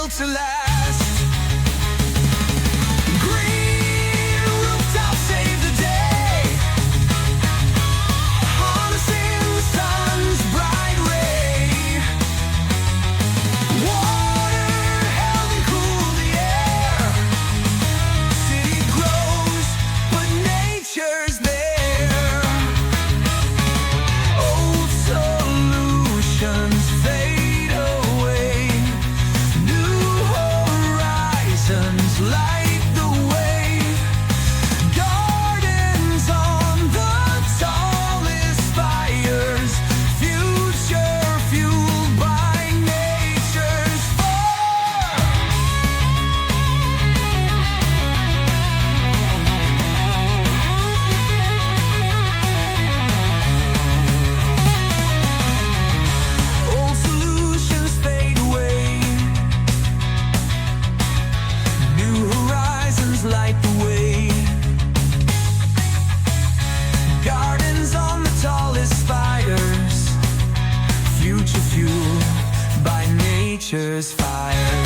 built to last. Green rooftops save the day, harnessing the sun's bright ray. Water held and cool the air. City grows, but nature's there. Old solutions fade away. New horizons light the way. Gardens on the tallest spires. Future fueled by nature's fire. Old solutions fade away. New horizons light the way. Gardens on the tallest spires. Future fueled by nature's fire.